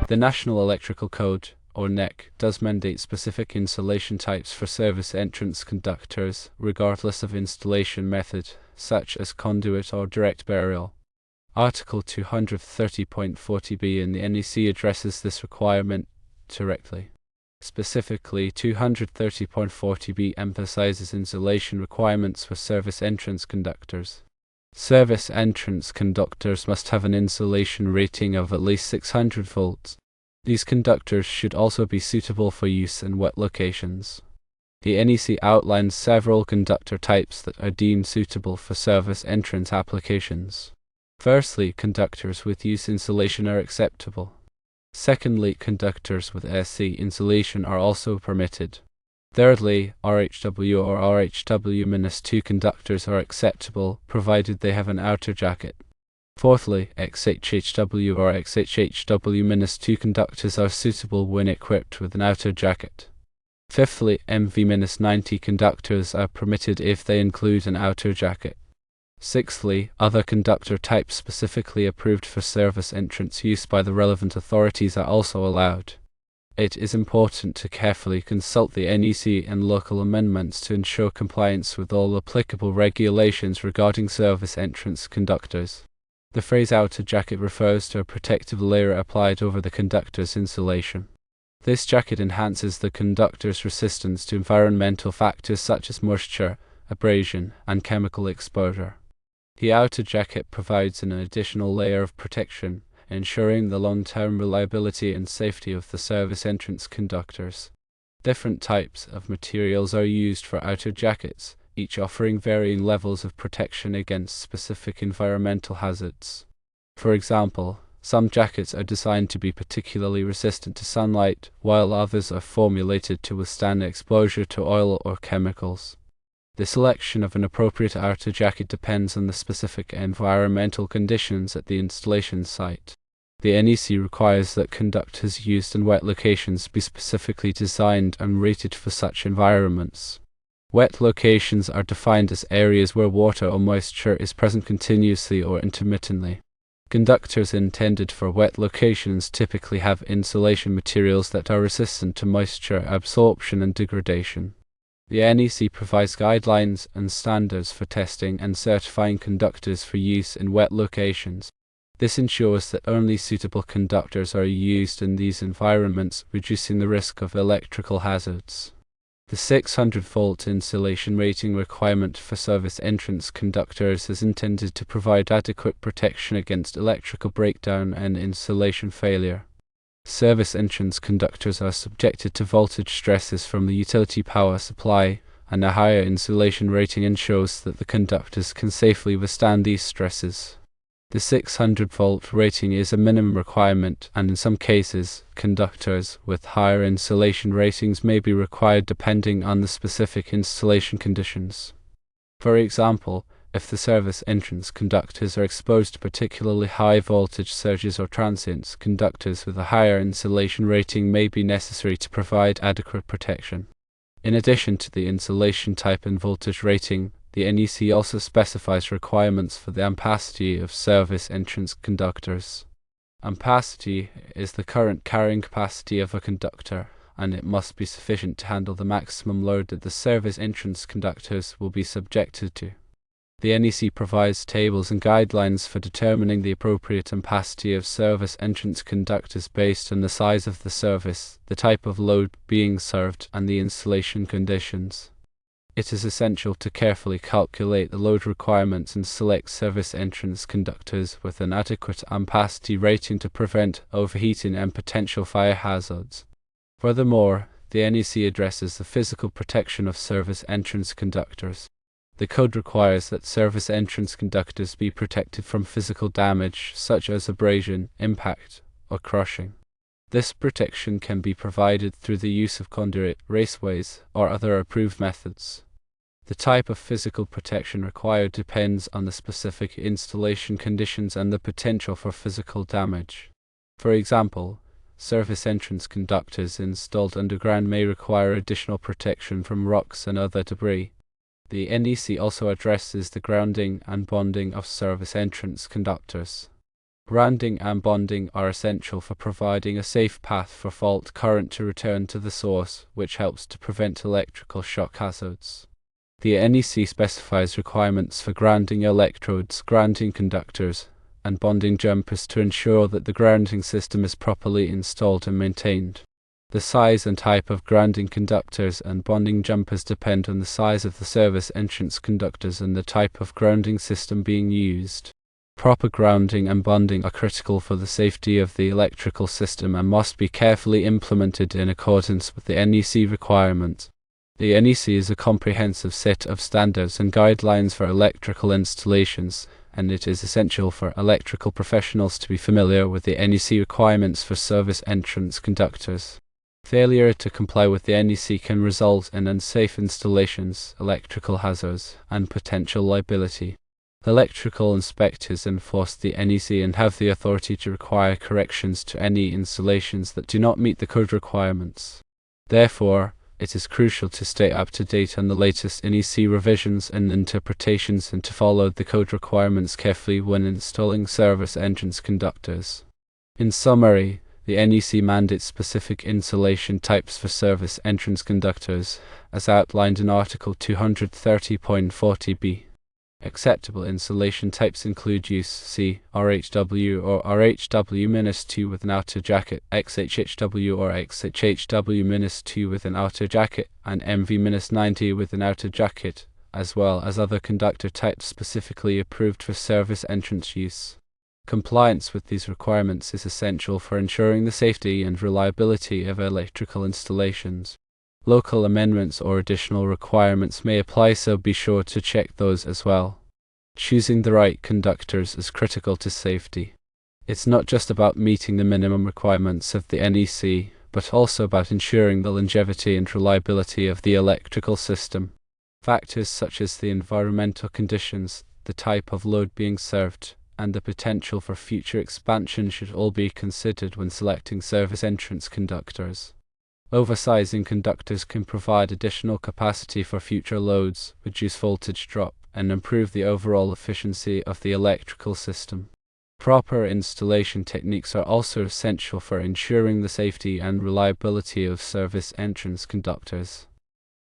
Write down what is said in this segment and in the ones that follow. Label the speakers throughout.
Speaker 1: The National Electrical Code, or NEC, does mandate specific installation types for service entrance conductors, regardless of installation method, such as conduit or direct burial. Article 230.40b in the NEC addresses this requirement directly. Specifically, 230.40b emphasizes installation requirements for service entrance conductors. Service entrance conductors must have an insulation rating of at least 600 volts. These conductors should also be suitable for use in wet locations. The NEC outlines several conductor types that are deemed suitable for service entrance applications. Firstly, conductors with use insulation are acceptable. Secondly, conductors with SC insulation are also permitted. Thirdly, RHW or RHW-2 conductors are acceptable, provided they have an outer jacket. Fourthly, XHHW or XHHW-2 conductors are suitable when equipped with an outer jacket. Fifthly, MV-90 conductors are permitted if they include an outer jacket. Sixthly, other conductor types specifically approved for service entrance use by the relevant authorities are also allowed. It is important to carefully consult the NEC and local amendments to ensure compliance with all applicable regulations regarding service entrance conductors. The phrase outer jacket refers to a protective layer applied over the conductor's insulation. This jacket enhances the conductor's resistance to environmental factors such as moisture, abrasion, and chemical exposure. The outer jacket provides an additional layer of protection, ensuring the long-term reliability and safety of the service entrance conductors. Different types of materials are used for outer jackets, each offering varying levels of protection against specific environmental hazards. For example, some jackets are designed to be particularly resistant to sunlight, while others are formulated to withstand exposure to oil or chemicals. The selection of an appropriate outer jacket depends on the specific environmental conditions at the installation site. The NEC requires that conductors used in wet locations be specifically designed and rated for such environments. Wet locations are defined as areas where water or moisture is present continuously or intermittently. Conductors intended for wet locations typically have insulation materials that are resistant to moisture absorption and degradation. The NEC provides guidelines and standards for testing and certifying conductors for use in wet locations. This ensures that only suitable conductors are used in these environments, reducing the risk of electrical hazards. The 600-volt insulation rating requirement for service entrance conductors is intended to provide adequate protection against electrical breakdown and insulation failure. Service entrance conductors are subjected to voltage stresses from the utility power supply, and a higher insulation rating ensures that the conductors can safely withstand these stresses. The 600-volt rating is a minimum requirement, and in some cases, conductors with higher insulation ratings may be required depending on the specific installation conditions. For example, if the service entrance conductors are exposed to particularly high voltage surges or transients, conductors with a higher insulation rating may be necessary to provide adequate protection. In addition to the insulation type and voltage rating, the NEC also specifies requirements for the ampacity of service entrance conductors. Ampacity is the current carrying capacity of a conductor, and it must be sufficient to handle the maximum load that the service entrance conductors will be subjected to. The NEC provides tables and guidelines for determining the appropriate ampacity of service entrance conductors based on the size of the service, the type of load being served, and the installation conditions. It is essential to carefully calculate the load requirements and select service entrance conductors with an adequate ampacity rating to prevent overheating and potential fire hazards. Furthermore, the NEC addresses the physical protection of service entrance conductors. The code requires that service entrance conductors be protected from physical damage such as abrasion, impact, or crushing. This protection can be provided through the use of conduit, raceways, or other approved methods. The type of physical protection required depends on the specific installation conditions and the potential for physical damage. For example, service entrance conductors installed underground may require additional protection from rocks and other debris. The NEC also addresses the grounding and bonding of service entrance conductors. Grounding and bonding are essential for providing a safe path for fault current to return to the source, which helps to prevent electrical shock hazards. The NEC specifies requirements for grounding electrodes, grounding conductors, and bonding jumpers to ensure that the grounding system is properly installed and maintained. The size and type of grounding conductors and bonding jumpers depend on the size of the service entrance conductors and the type of grounding system being used. Proper grounding and bonding are critical for the safety of the electrical system and must be carefully implemented in accordance with the NEC requirement. The NEC is a comprehensive set of standards and guidelines for electrical installations, and it is essential for electrical professionals to be familiar with the NEC requirements for service entrance conductors. Failure to comply with the NEC can result in unsafe installations, electrical hazards, and potential liability. Electrical inspectors enforce the NEC and have the authority to require corrections to any installations that do not meet the code requirements. Therefore, it is crucial to stay up to date on the latest NEC revisions and interpretations and to follow the code requirements carefully when installing service entrance conductors. In summary, the NEC mandates specific insulation types for service entrance conductors, as outlined in Article 230.40b. Acceptable insulation types include UC, RHW or RHW-2 with an outer jacket, XHHW or XHHW-2 with an outer jacket, and MV-90 with an outer jacket, as well as other conductor types specifically approved for service entrance use. Compliance with these requirements is essential for ensuring the safety and reliability of electrical installations. Local amendments or additional requirements may apply, so be sure to check those as well. Choosing the right conductors is critical to safety. It's not just about meeting the minimum requirements of the NEC, but also about ensuring the longevity and reliability of the electrical system. Factors such as the environmental conditions, the type of load being served, and the potential for future expansion should all be considered when selecting service entrance conductors. Oversizing conductors can provide additional capacity for future loads, reduce voltage drop, and improve the overall efficiency of the electrical system. Proper installation techniques are also essential for ensuring the safety and reliability of service entrance conductors.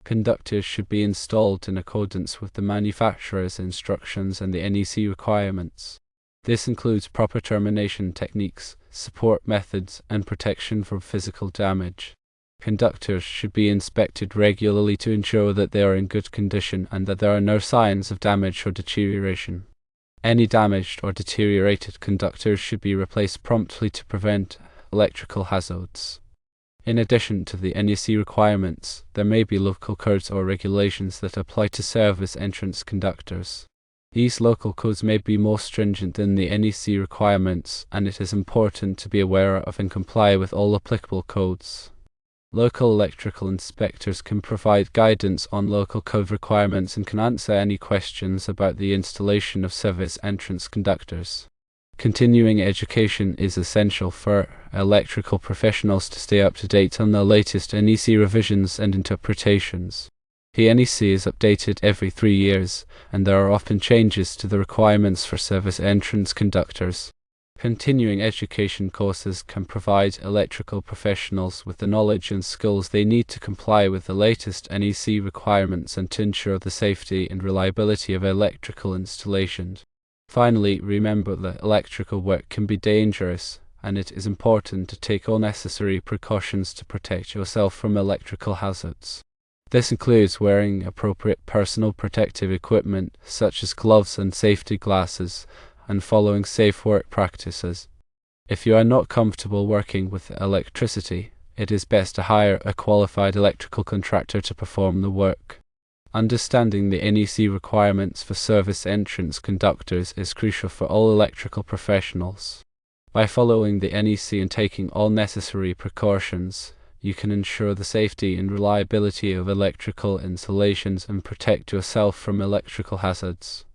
Speaker 1: Conductors should be installed in accordance with the manufacturer's instructions and the NEC requirements. This includes proper termination techniques, support methods, and protection from physical damage. Conductors should be inspected regularly to ensure that they are in good condition and that there are no signs of damage or deterioration. Any damaged or deteriorated conductors should be replaced promptly to prevent electrical hazards. In addition to the NEC requirements, there may be local codes or regulations that apply to service entrance conductors. These local codes may be more stringent than the NEC requirements, and it is important to be aware of and comply with all applicable codes. Local electrical inspectors can provide guidance on local code requirements and can answer any questions about the installation of service entrance conductors. Continuing education is essential for electrical professionals to stay up to date on the latest NEC revisions and interpretations. The NEC is updated every 3 years, and there are often changes to the requirements for service entrance conductors. Continuing education courses can provide electrical professionals with the knowledge and skills they need to comply with the latest NEC requirements and to ensure the safety and reliability of electrical installations. Finally, remember that electrical work can be dangerous, and it is important to take all necessary precautions to protect yourself from electrical hazards. This includes wearing appropriate personal protective equipment such as gloves and safety glasses, and following safe work practices. If you are not comfortable working with electricity, it is best to hire a qualified electrical contractor to perform the work. Understanding the NEC requirements for service entrance conductors is crucial for all electrical professionals. By following the NEC and taking all necessary precautions, you can ensure the safety and reliability of electrical installations and protect yourself from electrical hazards.